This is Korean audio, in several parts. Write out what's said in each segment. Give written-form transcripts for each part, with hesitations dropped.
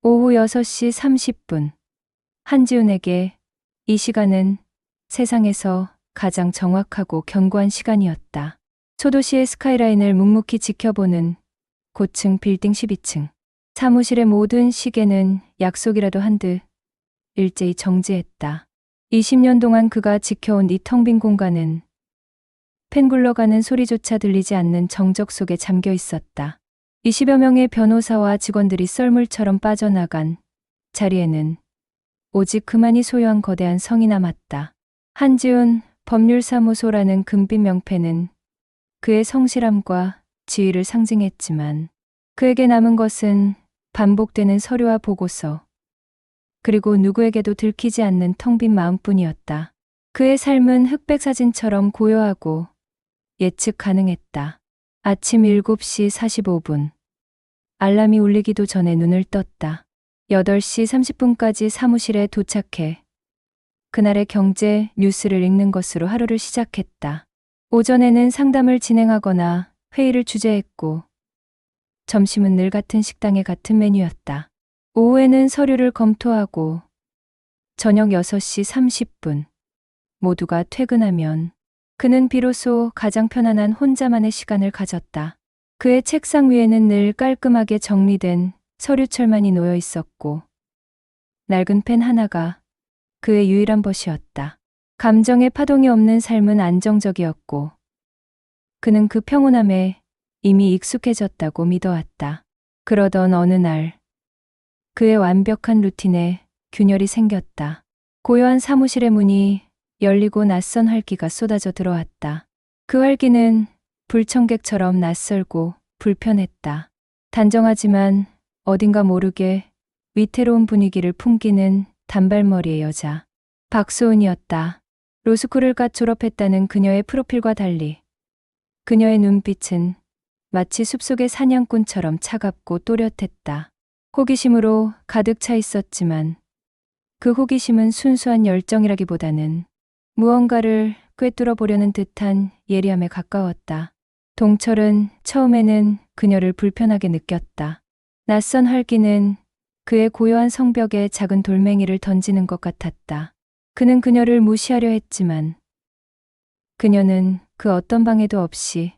오후 6시 30분. 한지훈에게 이 시간은 세상에서 가장 정확하고 견고한 시간이었다. 소도시의 스카이라인을 묵묵히 지켜보는 고층 빌딩 12층. 사무실의 모든 시계는 약속이라도 한 듯 일제히 정지했다. 20년 동안 그가 지켜온 이 텅 빈 공간은 펜 굴러가는 소리조차 들리지 않는 정적 속에 잠겨 있었다. 20여 명의 변호사와 직원들이 썰물처럼 빠져나간 자리에는 오직 그만이 소유한 거대한 성이 남았다. 한지훈 법률사무소라는 금빛 명패는 그의 성실함과 지위를 상징했지만 그에게 남은 것은 반복되는 서류와 보고서, 그리고 누구에게도 들키지 않는 텅 빈 마음뿐이었다. 그의 삶은 흑백 사진처럼 고요하고 예측 가능했다. 아침 7시 45분. 알람이 울리기도 전에 눈을 떴다. 8시 30분까지 사무실에 도착해 그날의 경제 뉴스를 읽는 것으로 하루를 시작했다. 오전에는 상담을 진행하거나 회의를 주재했고, 점심은 늘 같은 식당의 같은 메뉴였다. 오후에는 서류를 검토하고, 저녁 6시 30분. 모두가 퇴근하면 그는 비로소 가장 편안한 혼자만의 시간을 가졌다. 그의 책상 위에는 늘 깔끔하게 정리된 서류철만이 놓여 있었고, 낡은 펜 하나가 그의 유일한 벗이었다. 감정의 파동이 없는 삶은 안정적이었고, 그는 그 평온함에 이미 익숙해졌다고 믿어왔다. 그러던 어느 날, 그의 완벽한 루틴에 균열이 생겼다. 고요한 사무실의 문이 열리고 낯선 활기가 쏟아져 들어왔다. 그 활기는 불청객처럼 낯설고 불편했다. 단정하지만 어딘가 모르게 위태로운 분위기를 풍기는 단발머리의 여자. 박소은이었다. 로스쿨을 갓 졸업했다는 그녀의 프로필과 달리 그녀의 눈빛은 마치 숲속의 사냥꾼처럼 차갑고 또렷했다. 호기심으로 가득 차 있었지만 그 호기심은 순수한 열정이라기보다는 무언가를 꿰뚫어 보려는 듯한 예리함에 가까웠다. 동철은 처음에는 그녀를 불편하게 느꼈다. 낯선 활기는 그의 고요한 성벽에 작은 돌멩이를 던지는 것 같았다. 그는 그녀를 무시하려 했지만 그녀는 그 어떤 방해도 없이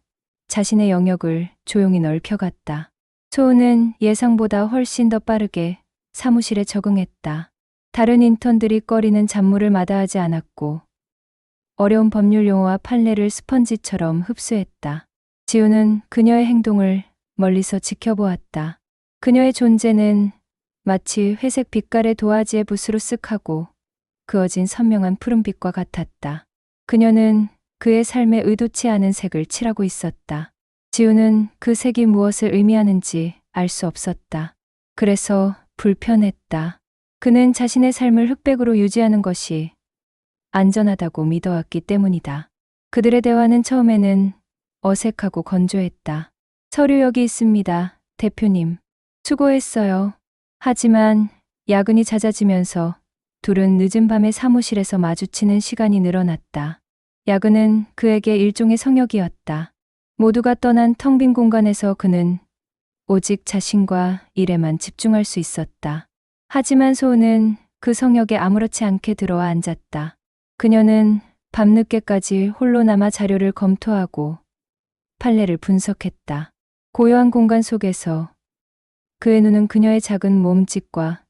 자신의 영역을 조용히 넓혀갔다. 소은은 예상보다 훨씬 더 빠르게 사무실에 적응했다. 다른 인턴들이 꺼리는 잡무를 마다하지 않았고, 어려운 법률 용어와 판례를 스펀지처럼 흡수했다. 지우는 그녀의 행동을 멀리서 지켜보았다. 그녀의 존재는 마치 회색 빛깔의 도화지의 붓으로 쓱하고 그어진 선명한 푸른빛과 같았다. 그녀는 그의 삶에 의도치 않은 색을 칠하고 있었다. 지우는 그 색이 무엇을 의미하는지 알 수 없었다. 그래서 불편했다. 그는 자신의 삶을 흑백으로 유지하는 것이 안전하다고 믿어왔기 때문이다. 그들의 대화는 처음에는 어색하고 건조했다. 서류 여기 있습니다, 대표님. 수고했어요. 하지만 야근이 잦아지면서 둘은 늦은 밤에 사무실에서 마주치는 시간이 늘어났다. 야근은 그에게 일종의 성역이었다. 모두가 떠난 텅 빈 공간에서 그는 오직 자신과 일에만 집중할 수 있었다. 하지만 소은은 그 성역에 아무렇지 않게 들어와 앉았다. 그녀는 밤늦게까지 홀로 남아 자료를 검토하고 판례를 분석했다. 고요한 공간 속에서 그의 눈은 그녀의 작은 몸짓과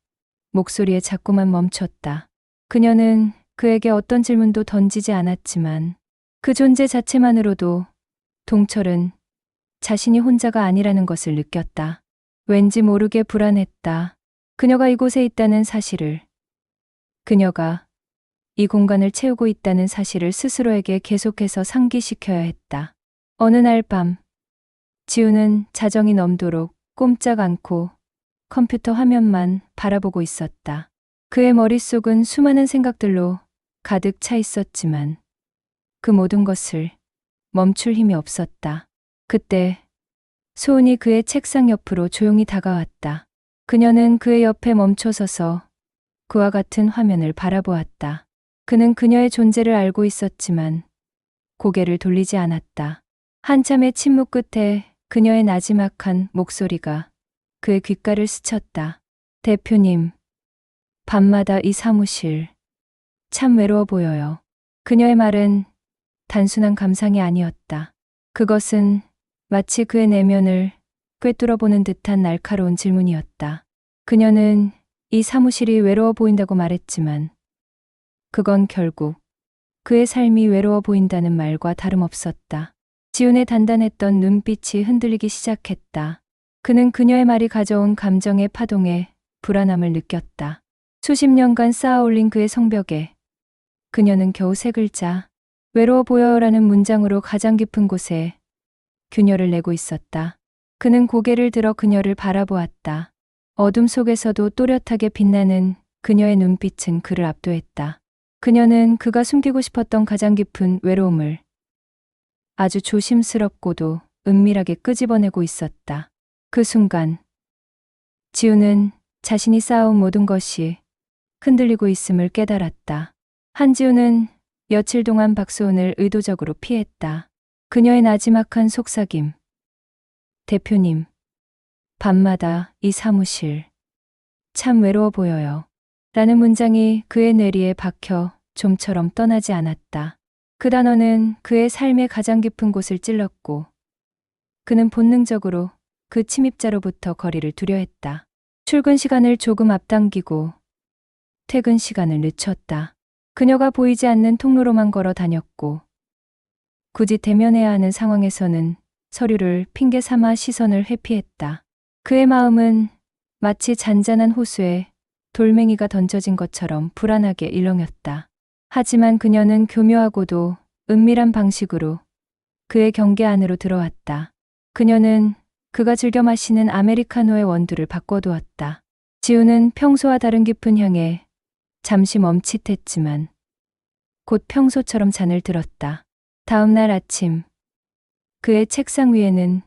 목소리에 자꾸만 멈췄다. 그녀는 그에게 어떤 질문도 던지지 않았지만 그 존재 자체만으로도 동철은 자신이 혼자가 아니라는 것을 느꼈다. 왠지 모르게 불안했다. 그녀가 이곳에 있다는 사실을, 그녀가 이 공간을 채우고 있다는 사실을 스스로에게 계속해서 상기시켜야 했다. 어느 날 밤, 지우는 자정이 넘도록 꼼짝 않고 컴퓨터 화면만 바라보고 있었다. 그의 머릿속은 수많은 생각들로 가득 차 있었지만 그 모든 것을 멈출 힘이 없었다. 그때 소은이 그의 책상 옆으로 조용히 다가왔다. 그녀는 그의 옆에 멈춰서서 그와 같은 화면을 바라보았다. 그는 그녀의 존재를 알고 있었지만 고개를 돌리지 않았다. 한참의 침묵 끝에 그녀의 나지막한 목소리가 그의 귓가를 스쳤다. 대표님, 밤마다 이 사무실 참 외로워 보여요. 그녀의 말은 단순한 감상이 아니었다. 그것은 마치 그의 내면을 꿰뚫어 보는 듯한 날카로운 질문이었다. 그녀는 이 사무실이 외로워 보인다고 말했지만 그건 결국 그의 삶이 외로워 보인다는 말과 다름없었다. 지훈의 단단했던 눈빛이 흔들리기 시작했다. 그는 그녀의 말이 가져온 감정의 파동에 불안함을 느꼈다. 수십 년간 쌓아올린 그의 성벽에 그녀는 겨우 세 글자 외로워 보여요라는 문장으로 가장 깊은 곳에 균열을 내고 있었다. 그는 고개를 들어 그녀를 바라보았다. 어둠 속에서도 또렷하게 빛나는 그녀의 눈빛은 그를 압도했다. 그녀는 그가 숨기고 싶었던 가장 깊은 외로움을 아주 조심스럽고도 은밀하게 끄집어내고 있었다. 그 순간 지우는 자신이 쌓아온 모든 것이 흔들리고 있음을 깨달았다. 한지우는 며칠 동안 박수훈을 의도적으로 피했다. 그녀의 나지막한 속삭임. 대표님, 밤마다 이 사무실 참 외로워 보여요. 라는 문장이 그의 뇌리에 박혀 좀처럼 떠나지 않았다. 그 단어는 그의 삶의 가장 깊은 곳을 찔렀고 그는 본능적으로 그 침입자로부터 거리를 두려 했다. 출근 시간을 조금 앞당기고 퇴근 시간을 늦췄다. 그녀가 보이지 않는 통로로만 걸어 다녔고 굳이 대면해야 하는 상황에서는 서류를 핑계 삼아 시선을 회피했다. 그의 마음은 마치 잔잔한 호수에 돌멩이가 던져진 것처럼 불안하게 일렁였다. 하지만 그녀는 교묘하고도 은밀한 방식으로 그의 경계 안으로 들어왔다. 그녀는 그가 즐겨 마시는 아메리카노의 원두를 바꿔두었다. 지우는 평소와 다른 깊은 향에 잠시 멈칫했지만 곧 평소처럼 잔을 들었다. 다음 날 아침 그의 책상 위에는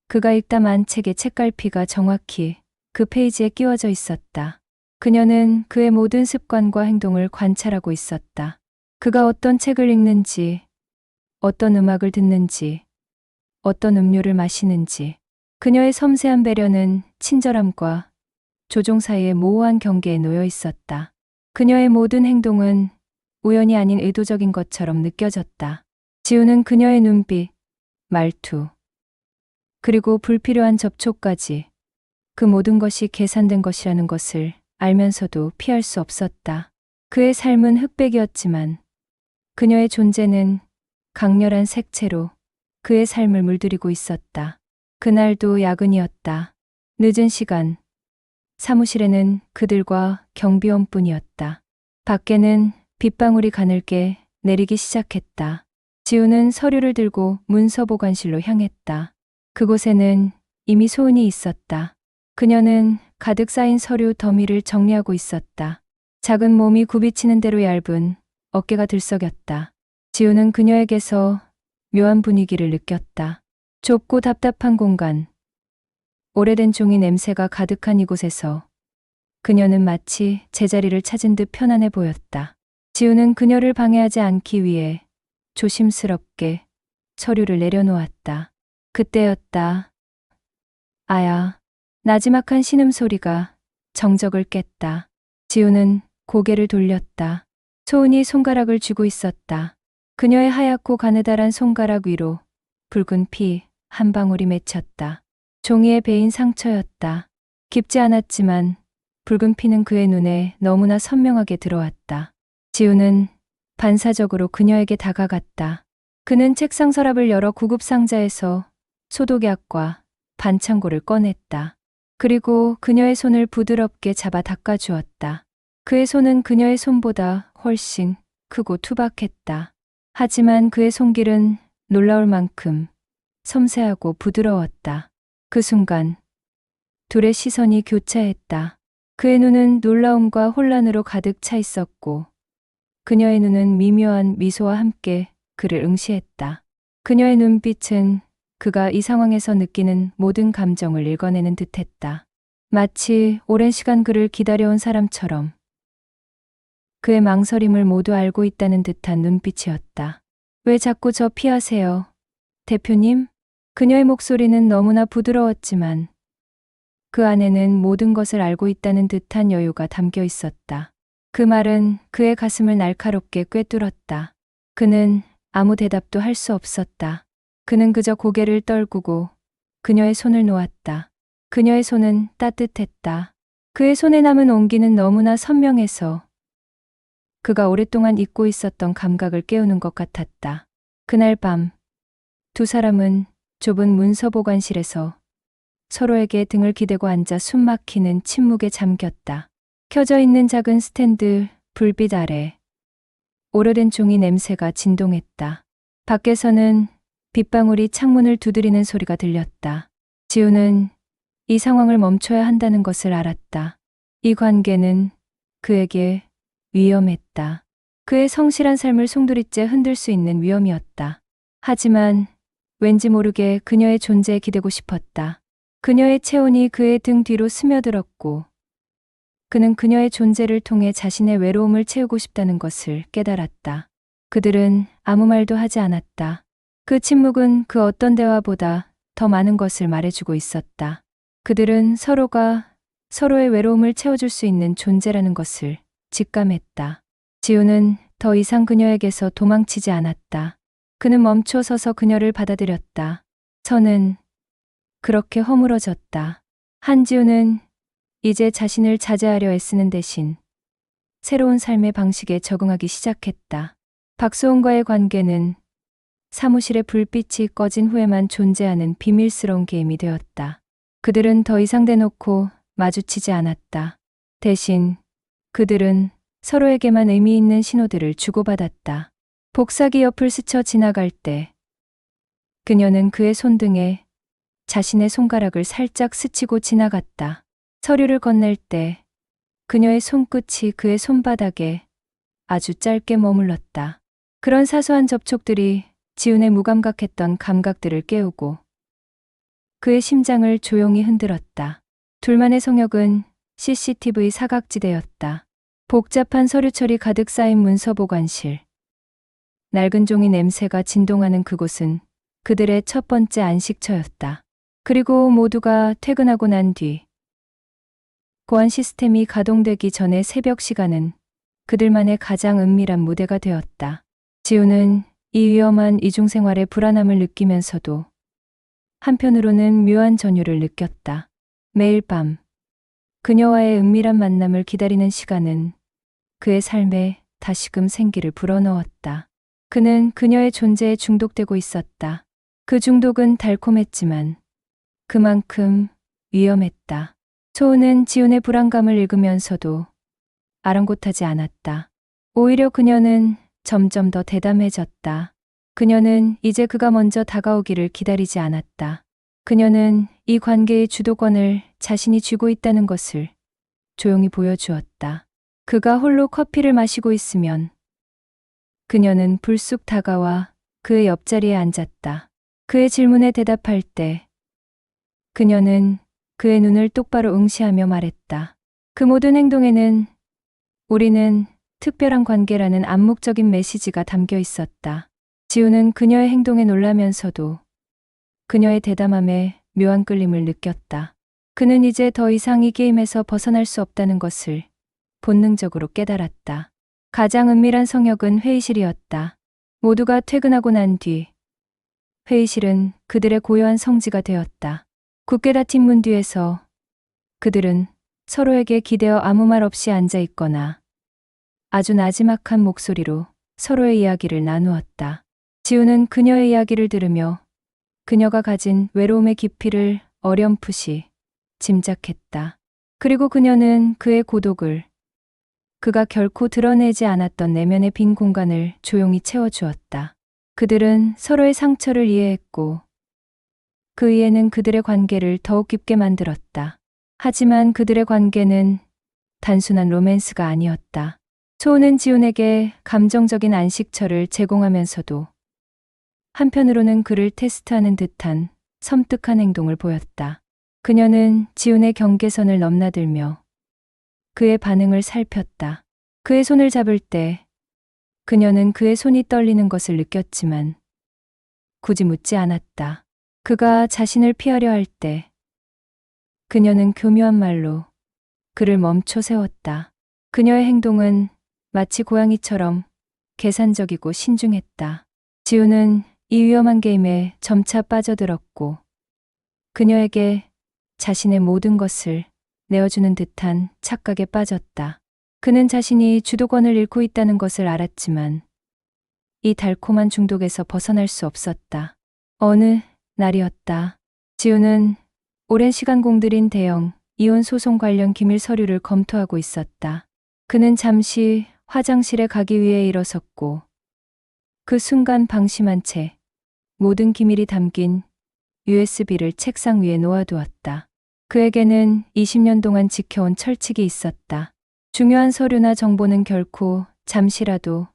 그가 읽다 만 책의 책갈피가 정확히 그 페이지에 끼워져 있었다. 그녀는 그의 모든 습관과 행동을 관찰하고 있었다. 그가 어떤 책을 읽는지, 어떤 음악을 듣는지, 어떤 음료를 마시는지. 그녀의 섬세한 배려는 친절함과 조종 사이의 모호한 경계에 놓여 있었다. 그녀의 모든 행동은 우연이 아닌 의도적인 것처럼 느껴졌다. 지우는 그녀의 눈빛, 말투, 그리고 불필요한 접촉까지 그 모든 것이 계산된 것이라는 것을 알면서도 피할 수 없었다. 그의 삶은 흑백이었지만 그녀의 존재는 강렬한 색채로 그의 삶을 물들이고 있었다. 그날도 야근이었다. 늦은 시간, 사무실에는 그들과 경비원뿐이었다. 밖에는 빗방울이 가늘게 내리기 시작했다. 지우는 서류를 들고 문서 보관실로 향했다. 그곳에는 이미 소은이 있었다. 그녀는 가득 쌓인 서류 더미를 정리하고 있었다. 작은 몸이 굽이치는 대로 얇은 어깨가 들썩였다. 지우는 그녀에게서 묘한 분위기를 느꼈다. 좁고 답답한 공간, 오래된 종이 냄새가 가득한 이곳에서 그녀는 마치 제자리를 찾은 듯 편안해 보였다. 지우는 그녀를 방해하지 않기 위해 조심스럽게 서류를 내려놓았다. 그때였다. 아야. 나지막한 신음소리가 정적을 깼다. 지우는 고개를 돌렸다. 소은이 손가락을 쥐고 있었다. 그녀의 하얗고 가느다란 손가락 위로 붉은 피 한 방울이 맺혔다. 종이에 베인 상처였다. 깊지 않았지만 붉은 피는 그의 눈에 너무나 선명하게 들어왔다. 지우는 반사적으로 그녀에게 다가갔다. 그는 책상 서랍을 열어 구급 상자에서 소독약과 반창고를 꺼냈다. 그리고 그녀의 손을 부드럽게 잡아 닦아주었다. 그의 손은 그녀의 손보다 훨씬 크고 투박했다. 하지만 그의 손길은 놀라울 만큼 섬세하고 부드러웠다. 그 순간 둘의 시선이 교차했다. 그의 눈은 놀라움과 혼란으로 가득 차 있었고 그녀의 눈은 미묘한 미소와 함께 그를 응시했다. 그녀의 눈빛은 그가 이 상황에서 느끼는 모든 감정을 읽어내는 듯했다. 마치 오랜 시간 그를 기다려온 사람처럼 그의 망설임을 모두 알고 있다는 듯한 눈빛이었다. 왜 자꾸 저 피하세요? 대표님? 그녀의 목소리는 너무나 부드러웠지만 그 안에는 모든 것을 알고 있다는 듯한 여유가 담겨 있었다. 그 말은 그의 가슴을 날카롭게 꿰뚫었다. 그는 아무 대답도 할 수 없었다. 그는 그저 고개를 떨구고 그녀의 손을 놓았다. 그녀의 손은 따뜻했다. 그의 손에 남은 온기는 너무나 선명해서 그가 오랫동안 잊고 있었던 감각을 깨우는 것 같았다. 그날 밤, 두 사람은 좁은 문서 보관실에서 서로에게 등을 기대고 앉아 숨막히는 침묵에 잠겼다. 켜져 있는 작은 스탠드 불빛 아래 오래된 종이 냄새가 진동했다. 밖에서는 빗방울이 창문을 두드리는 소리가 들렸다. 지우는 이 상황을 멈춰야 한다는 것을 알았다. 이 관계는 그에게 위험했다. 그의 성실한 삶을 송두리째 흔들 수 있는 위험이었다. 하지만 왠지 모르게 그녀의 존재에 기대고 싶었다. 그녀의 체온이 그의 등 뒤로 스며들었고 그는 그녀의 존재를 통해 자신의 외로움을 채우고 싶다는 것을 깨달았다. 그들은 아무 말도 하지 않았다. 그 침묵은 그 어떤 대화보다 더 많은 것을 말해주고 있었다. 그들은 서로가 서로의 외로움을 채워줄 수 있는 존재라는 것을 직감했다. 지우는 더 이상 그녀에게서 도망치지 않았다. 그는 멈춰 서서 그녀를 받아들였다. 선은 그렇게 허물어졌다. 한지우는 이제 자신을 자제하려 애쓰는 대신 새로운 삶의 방식에 적응하기 시작했다. 박소은과의 관계는 사무실의 불빛이 꺼진 후에만 존재하는 비밀스러운 게임이 되었다. 그들은 더 이상 대놓고 마주치지 않았다. 대신 그들은 서로에게만 의미 있는 신호들을 주고받았다. 복사기 옆을 스쳐 지나갈 때 그녀는 그의 손등에 자신의 손가락을 살짝 스치고 지나갔다. 서류를 건넬 때 그녀의 손끝이 그의 손바닥에 아주 짧게 머물렀다. 그런 사소한 접촉들이 지훈의 무감각했던 감각들을 깨우고 그의 심장을 조용히 흔들었다. 둘만의 성역은 CCTV 사각지대였다. 복잡한 서류철이 가득 쌓인 문서 보관실. 낡은 종이 냄새가 진동하는 그곳은 그들의 첫 번째 안식처였다. 그리고 모두가 퇴근하고 난 뒤 보안 시스템이 가동되기 전의 새벽 시간은 그들만의 가장 은밀한 무대가 되었다. 지우는 이 위험한 이중생활의 불안함을 느끼면서도 한편으로는 묘한 전율을 느꼈다. 매일 밤 그녀와의 은밀한 만남을 기다리는 시간은 그의 삶에 다시금 생기를 불어넣었다. 그는 그녀의 존재에 중독되고 있었다. 그 중독은 달콤했지만 그만큼 위험했다. 소은은 지훈의 불안감을 읽으면서도 아랑곳하지 않았다. 오히려 그녀는 점점 더 대담해졌다. 그녀는 이제 그가 먼저 다가오기를 기다리지 않았다. 그녀는 이 관계의 주도권을 자신이 쥐고 있다는 것을 조용히 보여주었다. 그가 홀로 커피를 마시고 있으면 그녀는 불쑥 다가와 그의 옆자리에 앉았다. 그의 질문에 대답할 때 그녀는 그의 눈을 똑바로 응시하며 말했다. 그 모든 행동에는 우리는 특별한 관계라는 암묵적인 메시지가 담겨 있었다. 지우는 그녀의 행동에 놀라면서도 그녀의 대담함에 묘한 끌림을 느꼈다. 그는 이제 더 이상 이 게임에서 벗어날 수 없다는 것을 본능적으로 깨달았다. 가장 은밀한 성역은 회의실이었다. 모두가 퇴근하고 난 뒤 회의실은 그들의 고요한 성지가 되었다. 굳게 닫힌 문 뒤에서 그들은 서로에게 기대어 아무 말 없이 앉아 있거나 아주 나지막한 목소리로 서로의 이야기를 나누었다. 지우는 그녀의 이야기를 들으며 그녀가 가진 외로움의 깊이를 어렴풋이 짐작했다. 그리고 그녀는 그의 고독을, 그가 결코 드러내지 않았던 내면의 빈 공간을 조용히 채워주었다. 그들은 서로의 상처를 이해했고 그 이해는 그들의 관계를 더욱 깊게 만들었다. 하지만 그들의 관계는 단순한 로맨스가 아니었다. 소은은 지훈에게 감정적인 안식처를 제공하면서도 한편으로는 그를 테스트하는 듯한 섬뜩한 행동을 보였다. 그녀는 지훈의 경계선을 넘나들며 그의 반응을 살폈다. 그의 손을 잡을 때 그녀는 그의 손이 떨리는 것을 느꼈지만 굳이 묻지 않았다. 그가 자신을 피하려 할 때 그녀는 교묘한 말로 그를 멈춰 세웠다. 그녀의 행동은 마치 고양이처럼 계산적이고 신중했다. 지우는 이 위험한 게임에 점차 빠져들었고 그녀에게 자신의 모든 것을 내어주는 듯한 착각에 빠졌다. 그는 자신이 주도권을 잃고 있다는 것을 알았지만 이 달콤한 중독에서 벗어날 수 없었다. 어느 날이었다. 지우는 오랜 시간 공들인 대형 이혼 소송 관련 기밀 서류를 검토하고 있었다. 그는 잠시 화장실에 가기 위해 일어섰고 그 순간 방심한 채 모든 기밀이 담긴 USB를 책상 위에 놓아두었다. 그에게는 20년 동안 지켜온 철칙이 있었다. 중요한 서류나 정보는 결코 잠시라도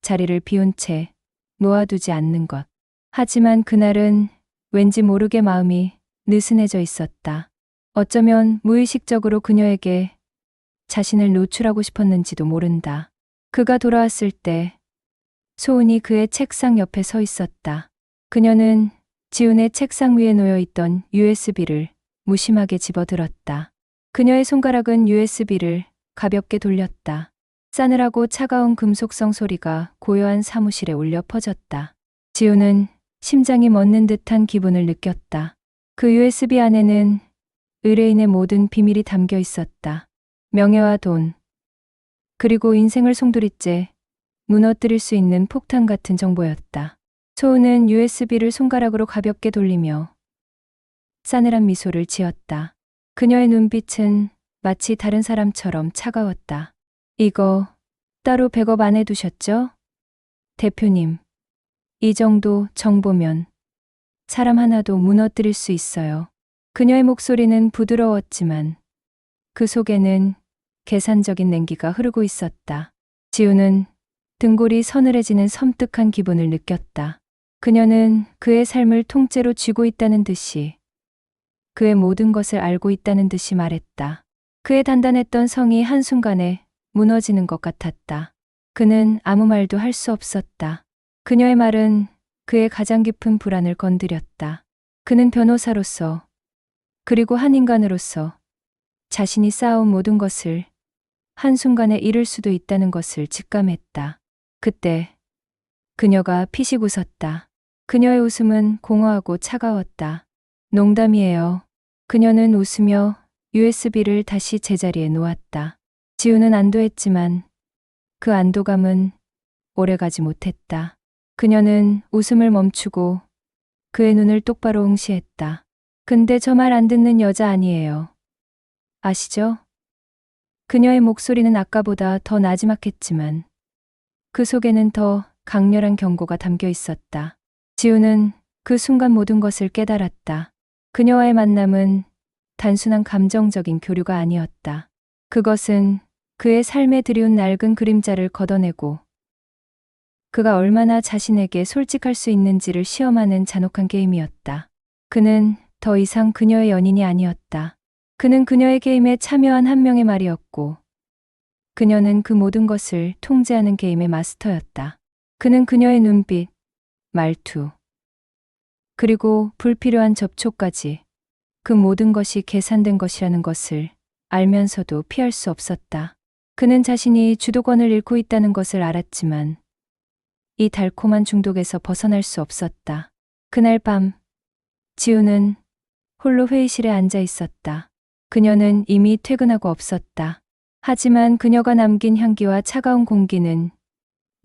자리를 비운 채 놓아두지 않는 것. 하지만 그날은 왠지 모르게 마음이 느슨해져 있었다. 어쩌면 무의식적으로 그녀에게 자신을 노출하고 싶었는지도 모른다. 그가 돌아왔을 때 소은이 그의 책상 옆에 서 있었다. 그녀는 지훈의 책상 위에 놓여있던 USB를 무심하게 집어들었다. 그녀의 손가락은 USB를 가볍게 돌렸다. 싸늘하고 차가운 금속성 소리가 고요한 사무실에 울려 퍼졌다. 지훈은 심장이 멎는 듯한 기분을 느꼈다. 그 USB 안에는 의뢰인의 모든 비밀이 담겨 있었다. 명예와 돈, 그리고 인생을 송두리째 무너뜨릴 수 있는 폭탄 같은 정보였다. 소은은 USB를 손가락으로 가볍게 돌리며 싸늘한 미소를 지었다. 그녀의 눈빛은 마치 다른 사람처럼 차가웠다. 이거 따로 백업 안 해두셨죠? 대표님, 이 정도 정보면 사람 하나도 무너뜨릴 수 있어요. 그녀의 목소리는 부드러웠지만 그 속에는 계산적인 냉기가 흐르고 있었다. 지우는 등골이 서늘해지는 섬뜩한 기분을 느꼈다. 그녀는 그의 삶을 통째로 쥐고 있다는 듯이, 그의 모든 것을 알고 있다는 듯이 말했다. 그의 단단했던 성이 한순간에 무너지는 것 같았다. 그는 아무 말도 할 수 없었다. 그녀의 말은 그의 가장 깊은 불안을 건드렸다. 그는 변호사로서, 그리고 한 인간으로서 자신이 쌓아온 모든 것을 한순간에 잃을 수도 있다는 것을 직감했다. 그때 그녀가 피식 웃었다. 그녀의 웃음은 공허하고 차가웠다. 농담이에요. 그녀는 웃으며 USB를 다시 제자리에 놓았다. 지우는 안도했지만 그 안도감은 오래가지 못했다. 그녀는 웃음을 멈추고 그의 눈을 똑바로 응시했다. 근데 저 말 안 듣는 여자 아니에요. 아시죠? 그녀의 목소리는 아까보다 더 나지막했지만 그 속에는 더 강렬한 경고가 담겨 있었다. 지우는 그 순간 모든 것을 깨달았다. 그녀와의 만남은 단순한 감정적인 교류가 아니었다. 그것은 그의 삶에 들이운 낡은 그림자를 걷어내고 그가 얼마나 자신에게 솔직할 수 있는지를 시험하는 잔혹한 게임이었다. 그는 더 이상 그녀의 연인이 아니었다. 그는 그녀의 게임에 참여한 한 명의 말이었고 그녀는 그 모든 것을 통제하는 게임의 마스터였다. 그는 그녀의 눈빛, 말투, 그리고 불필요한 접촉까지 그 모든 것이 계산된 것이라는 것을 알면서도 피할 수 없었다. 그는 자신이 주도권을 잃고 있다는 것을 알았지만 이 달콤한 중독에서 벗어날 수 없었다. 그날 밤, 지우는 홀로 회의실에 앉아 있었다. 그녀는 이미 퇴근하고 없었다. 하지만 그녀가 남긴 향기와 차가운 공기는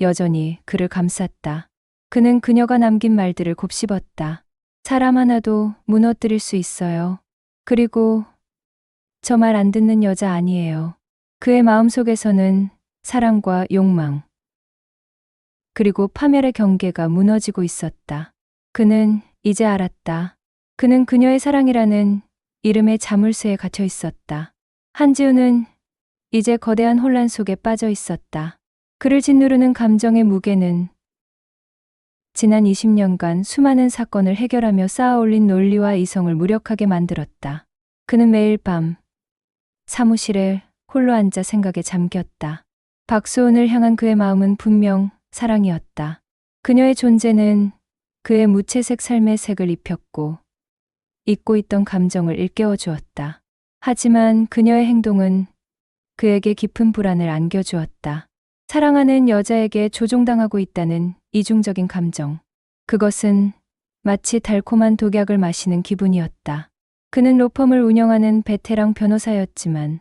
여전히 그를 감쌌다. 그는 그녀가 남긴 말들을 곱씹었다. 사람 하나도 무너뜨릴 수 있어요. 그리고 저 말 안 듣는 여자 아니에요. 그의 마음속에서는 사랑과 욕망, 그리고 파멸의 경계가 무너지고 있었다. 그는 이제 알았다. 그는 그녀의 사랑이라는 이름의 자물쇠에 갇혀 있었다. 한지우는 이제 거대한 혼란 속에 빠져 있었다. 그를 짓누르는 감정의 무게는 지난 20년간 수많은 사건을 해결하며 쌓아올린 논리와 이성을 무력하게 만들었다. 그는 매일 밤 사무실에 홀로 앉아 생각에 잠겼다. 박소은을 향한 그의 마음은 분명 사랑이었다. 그녀의 존재는 그의 무채색 삶의 색을 입혔고 잊고 있던 감정을 일깨워 주었다. 하지만 그녀의 행동은 그에게 깊은 불안을 안겨주었다. 사랑하는 여자에게 조종당하고 있다는 이중적인 감정. 그것은 마치 달콤한 독약을 마시는 기분이었다. 그는 로펌을 운영하는 베테랑 변호사였지만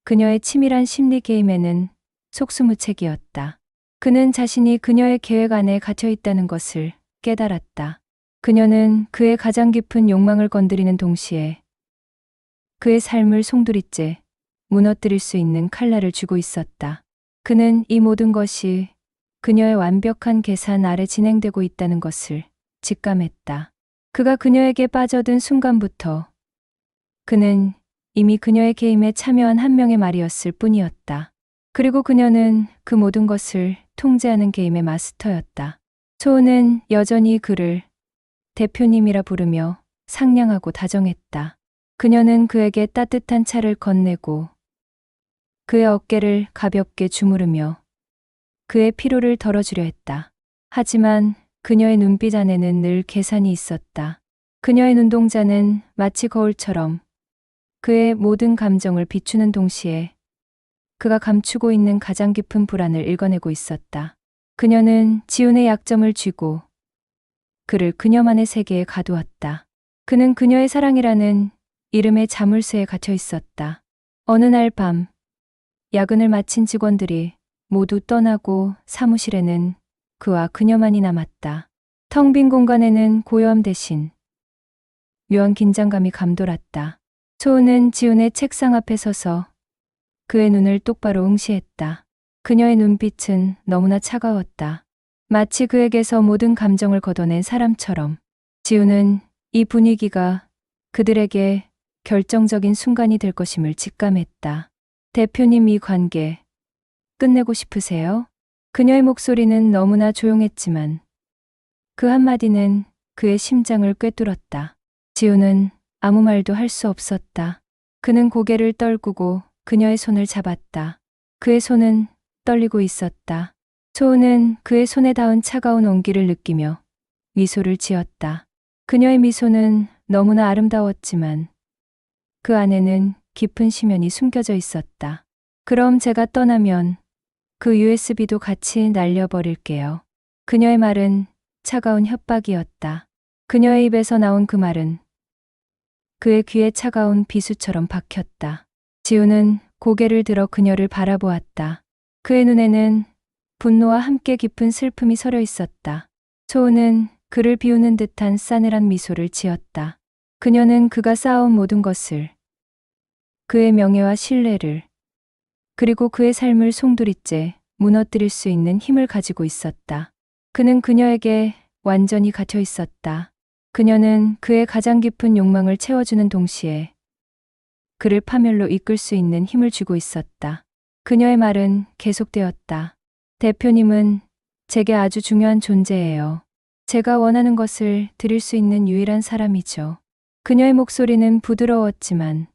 그녀의 치밀한 심리 게임에는 속수무책이었다. 그는 자신이 그녀의 계획 안에 갇혀 있다는 것을 깨달았다. 그녀는 그의 가장 깊은 욕망을 건드리는 동시에 그의 삶을 송두리째 무너뜨릴 수 있는 칼날을 쥐고 있었다. 그는 이 모든 것이 그녀의 완벽한 계산 아래 진행되고 있다는 것을 직감했다. 그가 그녀에게 빠져든 순간부터 그는 이미 그녀의 게임에 참여한 한 명의 말이었을 뿐이었다. 그리고 그녀는 그 모든 것을 통제하는 게임의 마스터였다. 소은은 여전히 그를 대표님이라 부르며 상냥하고 다정했다. 그녀는 그에게 따뜻한 차를 건네고 그의 어깨를 가볍게 주무르며 그의 피로를 덜어주려 했다. 하지만 그녀의 눈빛 안에는 늘 계산이 있었다. 그녀의 눈동자는 마치 거울처럼 그의 모든 감정을 비추는 동시에 그가 감추고 있는 가장 깊은 불안을 읽어내고 있었다. 그녀는 지훈의 약점을 쥐고 그를 그녀만의 세계에 가두었다. 그는 그녀의 사랑이라는 이름의 자물쇠에 갇혀 있었다. 어느 날 밤, 야근을 마친 직원들이 모두 떠나고 사무실에는 그와 그녀만이 남았다. 텅 빈 공간에는 고요함 대신 묘한 긴장감이 감돌았다. 소은은 지훈의 책상 앞에 서서 그의 눈을 똑바로 응시했다. 그녀의 눈빛은 너무나 차가웠다. 마치 그에게서 모든 감정을 걷어낸 사람처럼. 지훈은 이 분위기가 그들에게 결정적인 순간이 될 것임을 직감했다. 대표님, 이 관계 끝내고 싶으세요? 그녀의 목소리는 너무나 조용했지만 그 한마디는 그의 심장을 꿰뚫었다. 지훈은 아무 말도 할 수 없었다. 그는 고개를 떨구고 그녀의 손을 잡았다. 그의 손은 떨리고 있었다. 소은은 그의 손에 닿은 차가운 온기를 느끼며 미소를 지었다. 그녀의 미소는 너무나 아름다웠지만 그 안에는 깊은 심연이 숨겨져 있었다. 그럼 제가 떠나면 그 USB도 같이 날려버릴게요. 그녀의 말은 차가운 협박이었다. 그녀의 입에서 나온 그 말은 그의 귀에 차가운 비수처럼 박혔다. 지훈은 고개를 들어 그녀를 바라보았다. 그의 눈에는 분노와 함께 깊은 슬픔이 서려 있었다. 소은은 그를 비우는 듯한 싸늘한 미소를 지었다. 그녀는 그가 쌓아온 모든 것을, 그의 명예와 신뢰를, 그리고 그의 삶을 송두리째 무너뜨릴 수 있는 힘을 가지고 있었다. 그는 그녀에게 완전히 갇혀 있었다. 그녀는 그의 가장 깊은 욕망을 채워주는 동시에 그를 파멸로 이끌 수 있는 힘을 쥐고 있었다. 그녀의 말은 계속되었다. 대표님은 제게 아주 중요한 존재예요. 제가 원하는 것을 드릴 수 있는 유일한 사람이죠. 그녀의 목소리는 부드러웠지만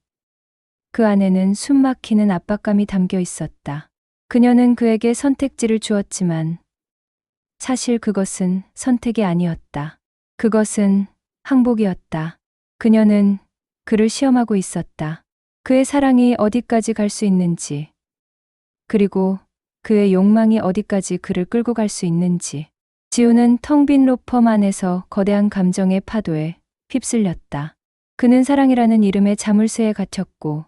그 안에는 숨막히는 압박감이 담겨 있었다. 그녀는 그에게 선택지를 주었지만 사실 그것은 선택이 아니었다. 그것은 항복이었다. 그녀는 그를 시험하고 있었다. 그의 사랑이 어디까지 갈 수 있는지, 그리고 그의 욕망이 어디까지 그를 끌고 갈 수 있는지. 지훈은 텅 빈 로펌 안에서 거대한 감정의 파도에 휩쓸렸다. 그는 사랑이라는 이름의 자물쇠에 갇혔고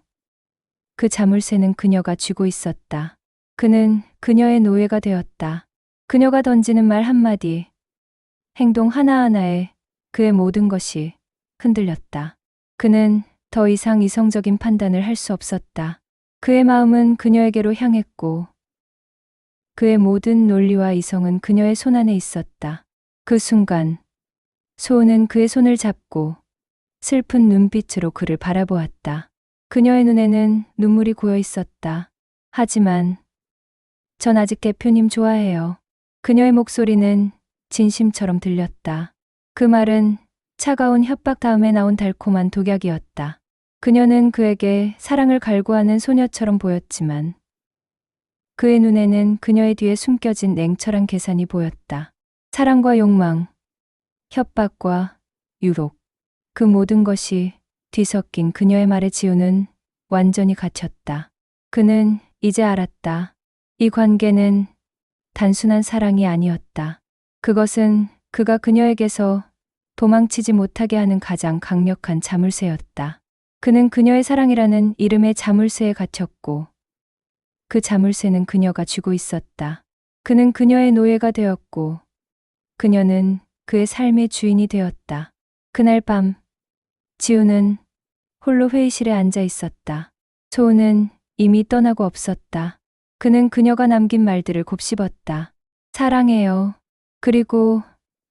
그 자물쇠는 그녀가 쥐고 있었다. 그는 그녀의 노예가 되었다. 그녀가 던지는 말 한마디, 행동 하나하나에 그의 모든 것이 흔들렸다. 그는 더 이상 이성적인 판단을 할 수 없었다. 그의 마음은 그녀에게로 향했고 그의 모든 논리와 이성은 그녀의 손 안에 있었다. 그 순간 소은은 그의 손을 잡고 슬픈 눈빛으로 그를 바라보았다. 그녀의 눈에는 눈물이 고여 있었다. 하지만 전 아직 대표님 좋아해요. 그녀의 목소리는 진심처럼 들렸다. 그 말은 차가운 협박 다음에 나온 달콤한 독약이었다. 그녀는 그에게 사랑을 갈구하는 소녀처럼 보였지만 그의 눈에는 그녀의 뒤에 숨겨진 냉철한 계산이 보였다. 사랑과 욕망, 협박과 유혹, 그 모든 것이 뒤섞인 그녀의 말에 지우는 완전히 갇혔다. 그는 이제 알았다. 이 관계는 단순한 사랑이 아니었다. 그것은 그가 그녀에게서 도망치지 못하게 하는 가장 강력한 자물쇠였다. 그는 그녀의 사랑이라는 이름의 자물쇠에 갇혔고 그 자물쇠는 그녀가 쥐고 있었다. 그는 그녀의 노예가 되었고 그녀는 그의 삶의 주인이 되었다. 그날 밤 지우는 홀로 회의실에 앉아 있었다. 소은은 이미 떠나고 없었다. 그는 그녀가 남긴 말들을 곱씹었다. 사랑해요. 그리고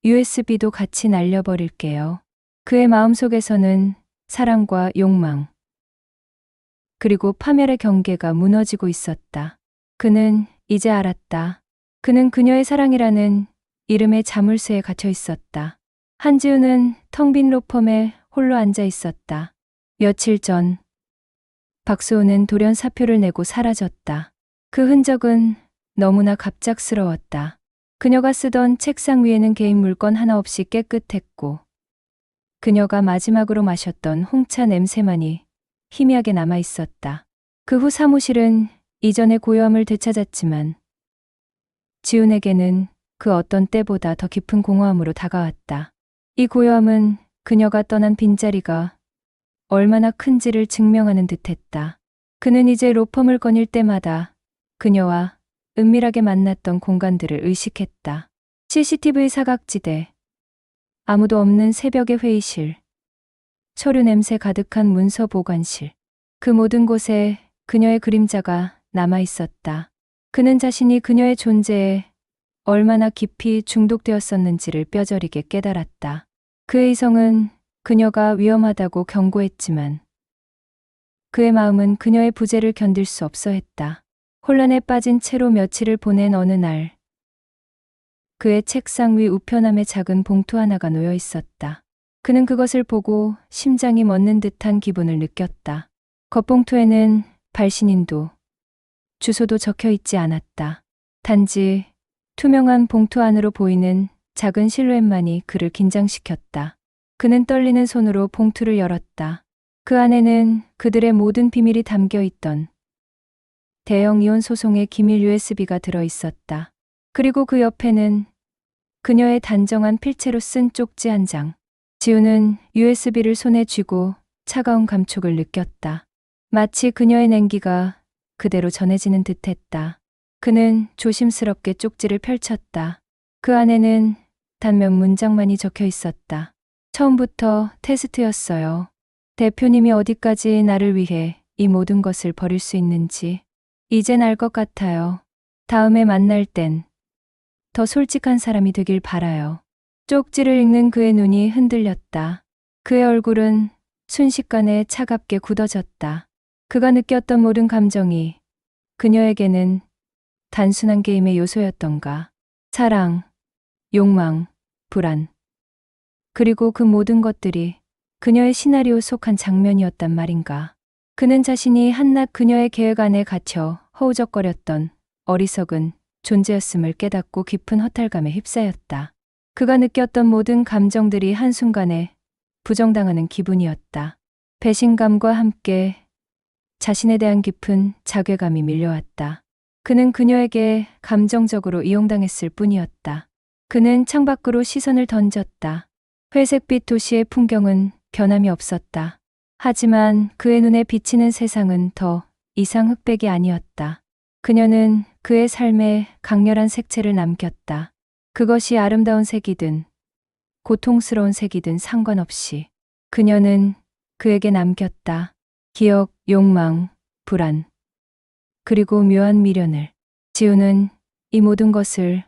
USB도 같이 날려버릴게요. 그의 마음속에서는 사랑과 욕망, 그리고 파멸의 경계가 무너지고 있었다. 그는 이제 알았다. 그는 그녀의 사랑이라는 이름의 자물쇠에 갇혀 있었다. 한지우는 텅 빈 로펌에 홀로 앉아 있었다. 며칠 전 박수호는 돌연 사표를 내고 사라졌다. 그 흔적은 너무나 갑작스러웠다. 그녀가 쓰던 책상 위에는 개인 물건 하나 없이 깨끗했고 그녀가 마지막으로 마셨던 홍차 냄새만이 희미하게 남아 있었다. 그 후 사무실은 이전의 고요함을 되찾았지만 지훈에게는 그 어떤 때보다 더 깊은 공허함으로 다가왔다. 이 고요함은 그녀가 떠난 빈자리가 얼마나 큰지를 증명하는 듯했다. 그는 이제 로펌을 거닐 때마다 그녀와 은밀하게 만났던 공간들을 의식했다. CCTV 사각지대, 아무도 없는 새벽의 회의실, 서류 냄새 가득한 문서 보관실. 그 모든 곳에 그녀의 그림자가 남아 있었다. 그는 자신이 그녀의 존재에 얼마나 깊이 중독되었었는지를 뼈저리게 깨달았다. 그의 이성은 그녀가 위험하다고 경고했지만 그의 마음은 그녀의 부재를 견딜 수 없어 했다. 혼란에 빠진 채로 며칠을 보낸 어느 날 그의 책상 위 우편함에 작은 봉투 하나가 놓여 있었다. 그는 그것을 보고 심장이 멎는 듯한 기분을 느꼈다. 겉봉투에는 발신인도, 주소도 적혀 있지 않았다. 단지 투명한 봉투 안으로 보이는 작은 실루엣만이 그를 긴장시켰다. 그는 떨리는 손으로 봉투를 열었다. 그 안에는 그들의 모든 비밀이 담겨 있던 대형 이혼 소송의 기밀 USB가 들어 있었다. 그리고 그 옆에는 그녀의 단정한 필체로 쓴 쪽지 한 장. 지우는 USB를 손에 쥐고 차가운 감촉을 느꼈다. 마치 그녀의 냉기가 그대로 전해지는 듯했다. 그는 조심스럽게 쪽지를 펼쳤다. 그 안에는 단 몇 문장만이 적혀 있었다. 처음부터 테스트였어요. 대표님이 어디까지 나를 위해 이 모든 것을 버릴 수 있는지 이젠 알 것 같아요. 다음에 만날 땐 더 솔직한 사람이 되길 바라요. 쪽지를 읽는 그의 눈이 흔들렸다. 그의 얼굴은 순식간에 차갑게 굳어졌다. 그가 느꼈던 모든 감정이 그녀에게는 단순한 게임의 요소였던가. 사랑, 욕망, 불안. 그리고 그 모든 것들이 그녀의 시나리오 속 한 장면이었단 말인가. 그는 자신이 한낱 그녀의 계획 안에 갇혀 허우적거렸던 어리석은 존재였음을 깨닫고 깊은 허탈감에 휩싸였다. 그가 느꼈던 모든 감정들이 한순간에 부정당하는 기분이었다. 배신감과 함께 자신에 대한 깊은 자괴감이 밀려왔다. 그는 그녀에게 감정적으로 이용당했을 뿐이었다. 그는 창밖으로 시선을 던졌다. 회색빛 도시의 풍경은 변함이 없었다. 하지만 그의 눈에 비치는 세상은 더 이상 흑백이 아니었다. 그녀는 그의 삶에 강렬한 색채를 남겼다. 그것이 아름다운 색이든 고통스러운 색이든 상관없이 그녀는 그에게 남겼다. 기억, 욕망, 불안, 그리고 묘한 미련을. 지우는 이 모든 것을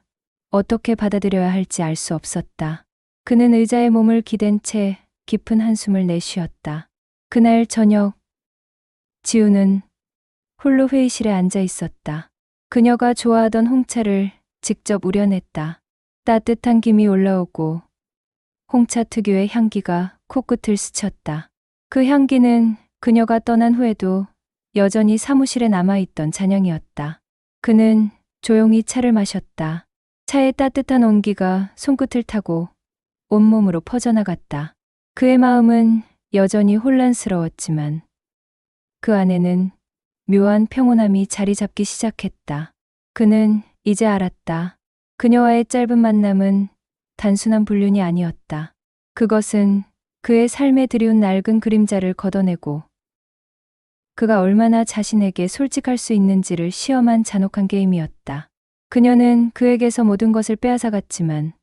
어떻게 받아들여야 할지 알 수 없었다. 그는 의자에 몸을 기댄 채 깊은 한숨을 내쉬었다. 그날 저녁, 지우는 홀로 회의실에 앉아 있었다. 그녀가 좋아하던 홍차를 직접 우려냈다. 따뜻한 김이 올라오고 홍차 특유의 향기가 코끝을 스쳤다. 그 향기는 그녀가 떠난 후에도 여전히 사무실에 남아있던 잔향이었다. 그는 조용히 차를 마셨다. 차의 따뜻한 온기가 손끝을 타고 온몸으로 퍼져나갔다. 그의 마음은 여전히 혼란스러웠지만 그 안에는 묘한 평온함이 자리 잡기 시작했다. 그는 이제 알았다. 그녀와의 짧은 만남은 단순한 불륜이 아니었다. 그것은 그의 삶에 들이운 낡은 그림자를 걷어내고 그가 얼마나 자신에게 솔직할 수 있는지를 시험한 잔혹한 게임이었다. 그녀는 그에게서 모든 것을 빼앗아갔지만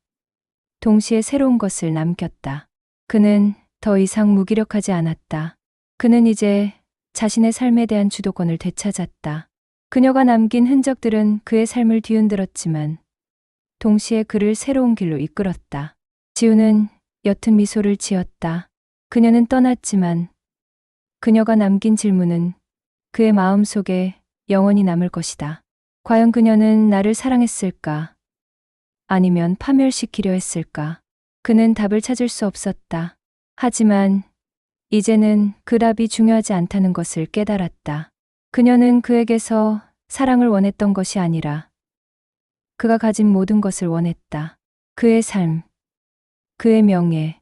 동시에 새로운 것을 남겼다. 그는 더 이상 무기력하지 않았다. 그는 이제 자신의 삶에 대한 주도권을 되찾았다. 그녀가 남긴 흔적들은 그의 삶을 뒤흔들었지만 동시에 그를 새로운 길로 이끌었다. 지우는 옅은 미소를 지었다. 그녀는 떠났지만 그녀가 남긴 질문은 그의 마음속에 영원히 남을 것이다. 과연 그녀는 나를 사랑했을까? 아니면 파멸시키려 했을까? 그는 답을 찾을 수 없었다. 하지만 이제는 그 답이 중요하지 않다는 것을 깨달았다. 그녀는 그에게서 사랑을 원했던 것이 아니라 그가 가진 모든 것을 원했다. 그의 삶, 그의 명예,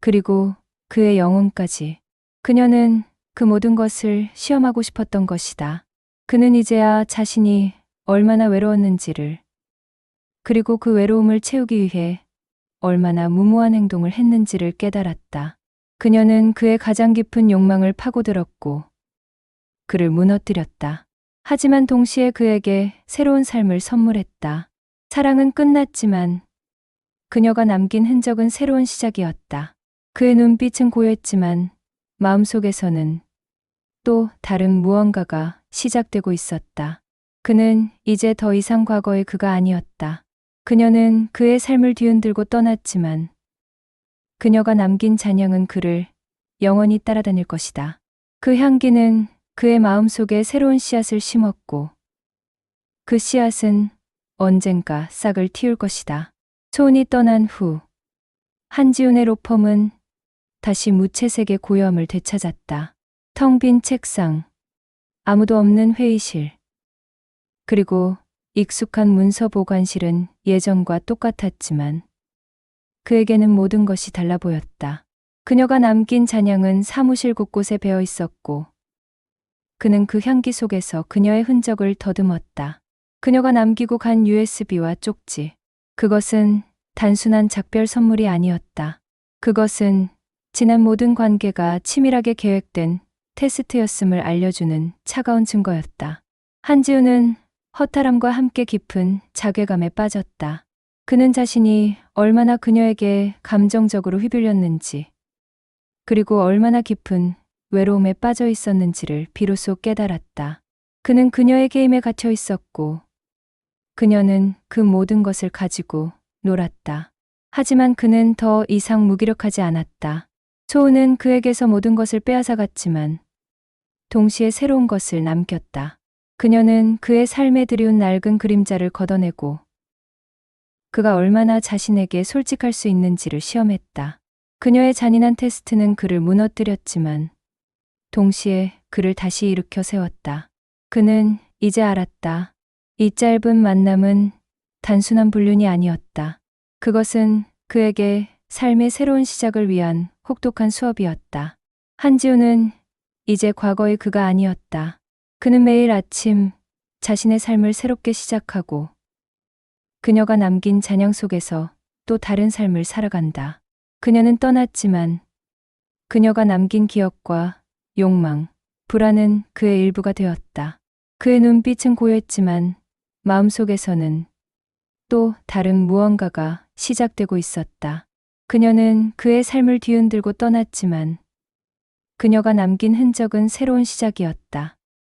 그리고 그의 영혼까지. 그녀는 그 모든 것을 시험하고 싶었던 것이다. 그는 이제야 자신이 얼마나 외로웠는지를, 그리고 그 외로움을 채우기 위해 얼마나 무모한 행동을 했는지를 깨달았다. 그녀는 그의 가장 깊은 욕망을 파고들었고 그를 무너뜨렸다. 하지만 동시에 그에게 새로운 삶을 선물했다. 사랑은 끝났지만 그녀가 남긴 흔적은 새로운 시작이었다. 그의 눈빛은 고요했지만 마음속에서는 또 다른 무언가가 시작되고 있었다. 그는 이제 더 이상 과거의 그가 아니었다. 그녀는 그의 삶을 뒤흔들고 떠났지만 그녀가 남긴 잔향은 그를 영원히 따라다닐 것이다. 그 향기는 그의 마음속에 새로운 씨앗을 심었고 그 씨앗은 언젠가 싹을 틔울 것이다. 소은이 떠난 후 한지훈의 로펌은 다시 무채색의 고요함을 되찾았다. 텅 빈 책상, 아무도 없는 회의실, 그리고 익숙한 문서 보관실은 예전과 똑같았지만 그에게는 모든 것이 달라 보였다. 그녀가 남긴 잔향은 사무실 곳곳에 배어 있었고 그는 그 향기 속에서 그녀의 흔적을 더듬었다. 그녀가 남기고 간 USB와 쪽지. 그것은 단순한 작별 선물이 아니었다. 그것은 지난 모든 관계가 치밀하게 계획된 테스트였음을 알려주는 차가운 증거였다. 한지우는 허탈함과 함께 깊은 자괴감에 빠졌다. 그는 자신이 얼마나 그녀에게 감정적으로 휘둘렸는지, 그리고 얼마나 깊은 외로움에 빠져 있었는지를 비로소 깨달았다. 그는 그녀의 게임에 갇혀 있었고, 그녀는 그 모든 것을 가지고 놀았다. 하지만 그는 더 이상 무기력하지 않았다. 소은은 그에게서 모든 것을 빼앗아갔지만, 동시에 새로운 것을 남겼다. 그녀는 그의 삶에 들이운 낡은 그림자를 걷어내고, 그가 얼마나 자신에게 솔직할 수 있는지를 시험했다. 그녀의 잔인한 테스트는 그를 무너뜨렸지만 동시에 그를 다시 일으켜 세웠다. 그는 이제 알았다. 이 짧은 만남은 단순한 불륜이 아니었다. 그것은 그에게 삶의 새로운 시작을 위한 혹독한 수업이었다. 한지우는 이제 과거의 그가 아니었다. 그는 매일 아침 자신의 삶을 새롭게 시작하고 그녀가 남긴 잔향 속에서 또 다른 삶을 살아간다. 그녀는 떠났지만 그녀가 남긴 기억과 욕망, 불안은 그의 일부가 되었다. 그의 눈빛은 고요했지만 마음속에서는 또 다른 무언가가 시작되고 있었다. 그녀는 그의 삶을 뒤흔들고 떠났지만 그녀가 남긴 흔적은 새로운 시작이었다.